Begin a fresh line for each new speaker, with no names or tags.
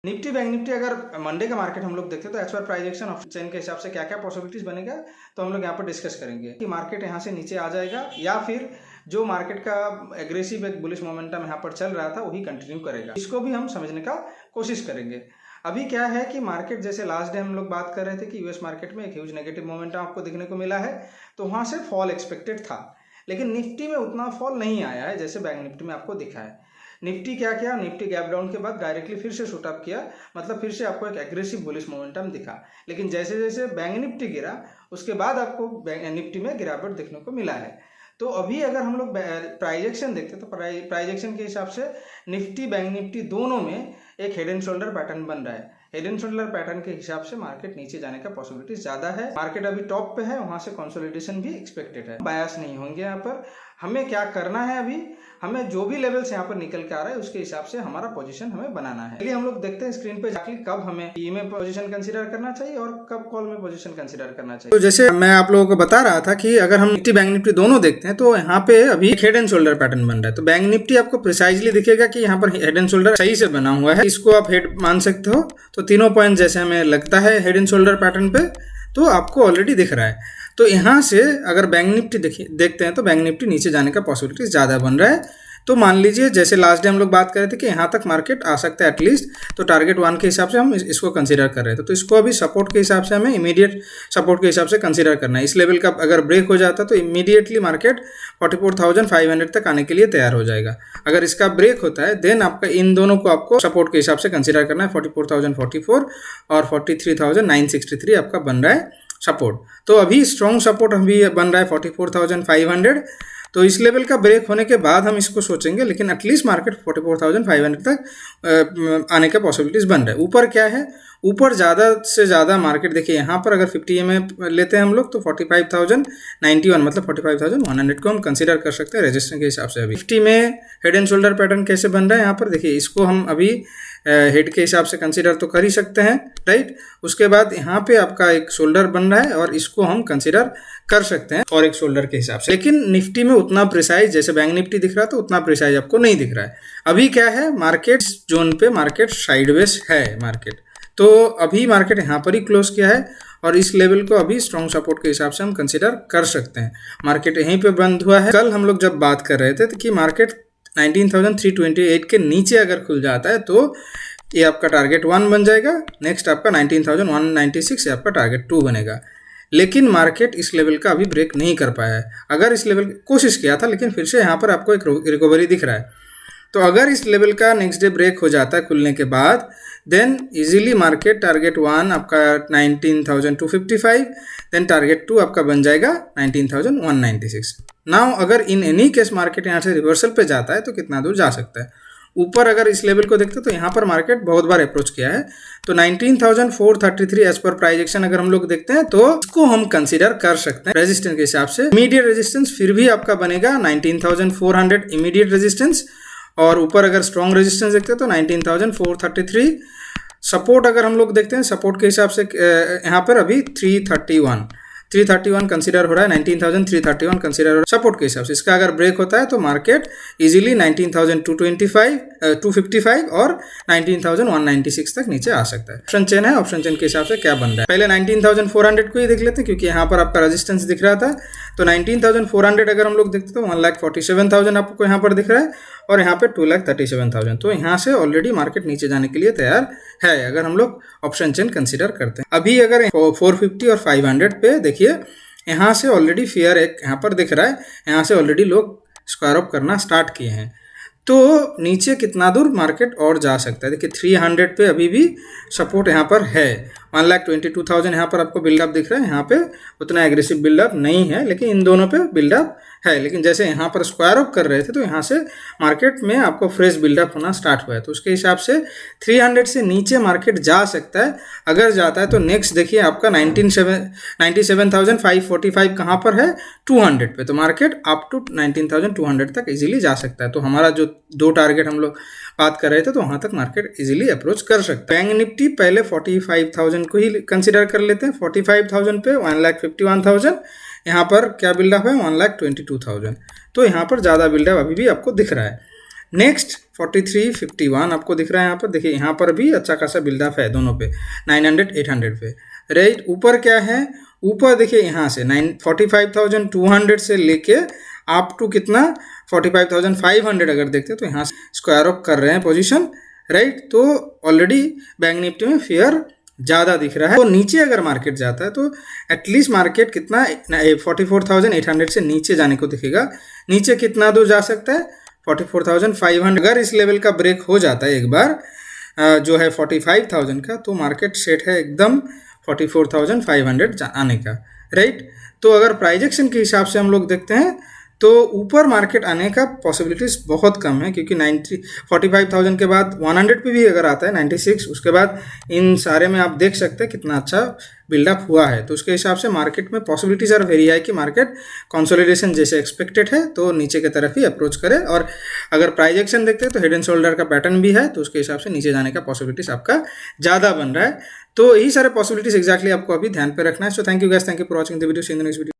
Nifty bank Nifty अगर Monday का market हम लोग देखते हैं तो एज पर प्राइजेक्शन ऑप्शन चेन के हिसाब से क्या क्या पॉसिबिलिटीज बनेगा तो हम लोग यहाँ पर डिस्कस करेंगे कि मार्केट यहाँ से नीचे आ जाएगा या फिर जो मार्केट का एग्रेसिव एक बुलिश मोमेंटम यहाँ पर चल रहा था वही कंटिन्यू करेगा। इसको भी हम समझने का कोशिश करेंगे। अभी क्या है कि मार्केट जैसे लास्ट डे हम लोग बात कर रहे थे कि यूएस मार्केट में एक ह्यूज नेगेटिव मोमेंटम आपको देखने को मिला है, तो वहाँ से फॉल एक्सपेक्टेड था, लेकिन निफ्टी में उतना फॉल नहीं आया है जैसे बैंक निफ्टी में आपको दिखा है। निफ्टी क्या किया, निफ्टी गैप डाउन के बाद डायरेक्टली फिर से शूट अप किया, मतलब फिर से आपको एक एग्रेसिव बुलिश मोमेंटम दिखा। लेकिन जैसे जैसे बैंक निफ्टी गिरा उसके बाद आपको निफ्टी में गिरावट देखने को मिला है। तो अभी अगर हम लोग प्राइजेक्शन देखते हैं तो प्राइजेक्शन के हिसाब से निफ्टी बैंक निफ्टी दोनों में एक हेड एंड शोल्डर पैटर्न बन रहा है। हेड एंड शोल्डर पैटर्न के हिसाब से मार्केट नीचे जाने का पॉसिबिलिटी ज्यादा है। मार्केट अभी टॉप पे है, वहां से कंसोलिडेशन भी एक्सपेक्टेड है। बायस नहीं होंगे यहाँ पर। हमें क्या करना है, अभी हमें जो भी लेवल्स यहाँ पर निकल के आ रहा है उसके हिसाब से हमारा पोजीशन हमें बनाना है। चलिए हम लोग देखते हैं स्क्रीन पे जाके कब हमें पी में पोजीशन कंसीडर करना चाहिए और कब कॉल में पोजीशन कंसीडर करना चाहिए। तो जैसे मैं आप लोगों को बता रहा था कि अगर हम निफ्टी बैंक निफ्टी दोनों देखते हैं तो यहाँ पे अभी हेड एंड शोल्डर पैटर्न बन रहा है। तो बैंक निफ्टी आपको प्रिसाइजली दिखेगा कि यहाँ पर हेड एंड शोल्डर सही से बना हुआ है, इसको आप हेड मान सकते हो। तो तीनों पॉइंट जैसे हमें लगता है हेड एंड शोल्डर पैटर्न पे, तो आपको ऑलरेडी दिख रहा है। तो यहाँ से अगर बैंक निफ्टी देखते हैं तो बैंक निफ्टी नीचे जाने का पॉसिबिलिटी ज़्यादा बन रहा है। तो मान लीजिए जैसे लास्ट डे हम लोग बात कर रहे थे कि यहाँ तक मार्केट आ सकता है एटलीस्ट, तो टारगेट 1 के हिसाब से हम इसको कंसीडर कर रहे थे। तो इसको अभी सपोर्ट के हिसाब से हमें इमीडिएट सपोर्ट के हिसाब से कंसीडर करना है। इस लेवल का अगर ब्रेक हो जाता तो इमीडिएटली मार्केट 44,500 तक आने के लिए तैयार हो जाएगा। अगर इसका ब्रेक होता है देन आपका इन दोनों को आपको सपोर्ट के हिसाब से कंसीडर करना है। 44,044 और 43,963 आपका बन रहा है सपोर्ट। तो अभी स्ट्रॉन्ग सपोर्ट अभी बन रहा है 44,500। तो इस लेवल का ब्रेक होने के बाद हम इसको सोचेंगे, लेकिन एटलीस्ट मार्केट 44,500 तक आने का पॉसिबिलिटीज बन रहा है। ऊपर क्या है, ऊपर ज़्यादा से ज़्यादा मार्केट देखिए यहाँ पर अगर 50 EMA लेते हैं हम लोग तो 45,091 मतलब 45,100 को हम कंसीडर कर सकते हैं रेजिस्टेंस के हिसाब से। अभी 50 में हेड एंड शोल्डर पैटर्न कैसे बन रहा है यहाँ पर देखिए, इसको हम अभी हेड के हिसाब से कंसीडर तो कर ही सकते हैं, राइट। उसके बाद यहाँ पे आपका एक शोल्डर बन रहा है और इसको हम कंसीडर कर सकते हैं और एक शोल्डर के हिसाब से। लेकिन निफ्टी में उतना प्रिसाइज जैसे बैंक निफ्टी दिख रहा था उतना प्रिसाइज आपको नहीं दिख रहा है। अभी क्या है, मार्केट जोन पे मार्केट साइडवेज है मार्केट। तो अभी मार्केट यहाँ पर ही क्लोज किया है और इस लेवल को अभी स्ट्रॉन्ग सपोर्ट के हिसाब से हम कंसीडर कर सकते हैं। मार्केट यहीं पे बंद हुआ है। कल हम लोग जब बात कर रहे थे तो कि मार्केट 19,328 के नीचे अगर खुल जाता है तो ये आपका टारगेट 1 बन जाएगा। नेक्स्ट आपका 19,196 आपका टारगेट 2 बनेगा। लेकिन मार्केट इस लेवल का अभी ब्रेक नहीं कर पाया है। अगर इस लेवल कोशिश किया था लेकिन फिर से यहाँ पर आपको एक रिकवरी दिख रहा है। तो अगर इस लेवल का नेक्स्ट डे ब्रेक हो जाता है खुलने के बाद देन इजीली मार्केट टारगेट 1 आपका 19,255, देन टारगेट 2 आपका बन जाएगा 19,196। नाउ अगर इन एनी केस मार्केट यहाँ से रिवर्सल पे जाता है तो कितना दूर जा सकता है। ऊपर अगर इस लेवल को देखते तो यहाँ पर मार्केट बहुत बार अप्रोच किया है। तो 19,433 एज पर प्राइजेक्शन अगर हम लोग देखते हैं तो इसको हम कंसीडर कर सकते हैं रेजिस्टेंस के हिसाब से। इमीडिएट रेजिस्टेंस फिर भी आपका बनेगा 19,400 इमीडिएट रेजिस्टेंस, और ऊपर अगर स्ट्रॉन्ग रेजिस्टेंस देखते हैं तो 19,433। सपोर्ट अगर हम लोग देखते हैं सपोर्ट के हिसाब से यहाँ पर अभी 331 कंसीडर हो रहा है। 19,331 कंसीडर हो रहा है सपोर्ट के हिसाब से। इसका अगर ब्रेक होता है तो मार्केट इजीली 19,255 और 19,196 तक नीचे आ सकता है। ऑप्शन चेन है, ऑप्शन चेन के हिसाब से क्या बन रहा है पहले 19,400 को ही देख लेते हैं क्योंकि यहाँ पर आपका रेजिस्टेंस दिख रहा था। तो 19,400 अगर हम लोग देखते तो 1,47,000 आपको यहाँ पर दिख रहा है और यहाँ पे 2,37,000। तो यहाँ से ऑलरेडी मार्केट नीचे जाने के लिए तैयार है अगर हम लोग ऑप्शन चेन कंसीडर करते हैं। अभी अगर 450 और 500 पे देखिए यहाँ से ऑलरेडी फियर एक यहाँ पर दिख रहा है, यहाँ से ऑलरेडी लोग स्क्वायर अप करना स्टार्ट किए हैं। तो नीचे कितना दूर मार्केट और जा सकता है देखिए 300 पे अभी भी सपोर्ट यहाँ पर है। 1,22,000 यहाँ पर आपको बिल्डअप दिख रहा है। यहाँ पे उतना एग्रेसिव बिल्डअप नहीं है लेकिन इन दोनों पे बिल्डअप है। लेकिन जैसे यहाँ पर स्क्वायर अप कर रहे थे तो यहाँ से मार्केट में आपको फ्रेश बिल्डअप होना स्टार्ट हुआ है। तो उसके हिसाब से 300 से नीचे मार्केट जा सकता है। अगर जाता है तो नेक्स्ट देखिए आपका 97,545 कहाँ पर है, 200 पे। तो मार्केट अप टू 19,200 तक इजीली जा सकता है। तो हमारा जो दो टारगेट हम लोग बात कर रहे थे तो वहाँ तक मार्केट इजीली अप्रोच कर सकता है। बैंक निफ्टी पहले 45,000 को ही कंसिडर कर लेते हैं। 45,000 पे 1,51,000, यहाँ पर क्या बिल्डअप है 1,22,000। तो यहाँ पर ज़्यादा बिल्डअप अभी भी आपको दिख रहा है। नेक्स्ट 4351 आपको दिख रहा है यहाँ पर, देखिए यहाँ पर भी अच्छा खासा बिल्डअप है दोनों पे, 900 800 पे, राइट। ऊपर क्या है, ऊपर देखिए यहाँ से 45,200 से लेके अप टू कितना 45,500 अगर देखते हैं तो यहाँ स्क्वायर ऑफ कर रहे हैं पोजीशन, राइट। तो ऑलरेडी बैंक निफ्टी में फेयर ज़्यादा दिख रहा है। तो नीचे अगर मार्केट जाता है तो एटलीस्ट मार्केट कितना 44,800 से नीचे जाने को दिखेगा। नीचे कितना दूर जा सकता है 44,500। अगर इस लेवल का ब्रेक हो जाता है एक बार जो है 45,000 का, तो मार्केट सेट है एकदम 44,500 आने का, राइट। तो अगर प्राइजेक्शन के हिसाब से हम लोग देखते हैं तो ऊपर मार्केट आने का पॉसिबिलिटीज़ बहुत कम है, क्योंकि 45,000 के बाद 100 पे भी अगर आता है 96, उसके बाद इन सारे में आप देख सकते हैं कितना अच्छा बिल्डअप हुआ है। तो उसके हिसाब से मार्केट में पॉसिबिलिटीज़ आर वेरी हाई कि मार्केट कंसोलिडेशन जैसे एक्सपेक्टेड है तो नीचे की तरफ ही अप्रोच करे। और अगर प्राइजेक्शन देखते हैं तो हेड एंड शोल्डर का पैटर्न भी है, तो उसके हिसाब से नीचे जाने का पॉसिबिलिटीज़ आपका ज़्यादा बन रहा है। तो यही सारे पॉसिबिलिटीज़ एक्जैक्टली आपको अभी ध्यान पे रखना है। So thank you guys, thank you for watching the video, see you in the next video.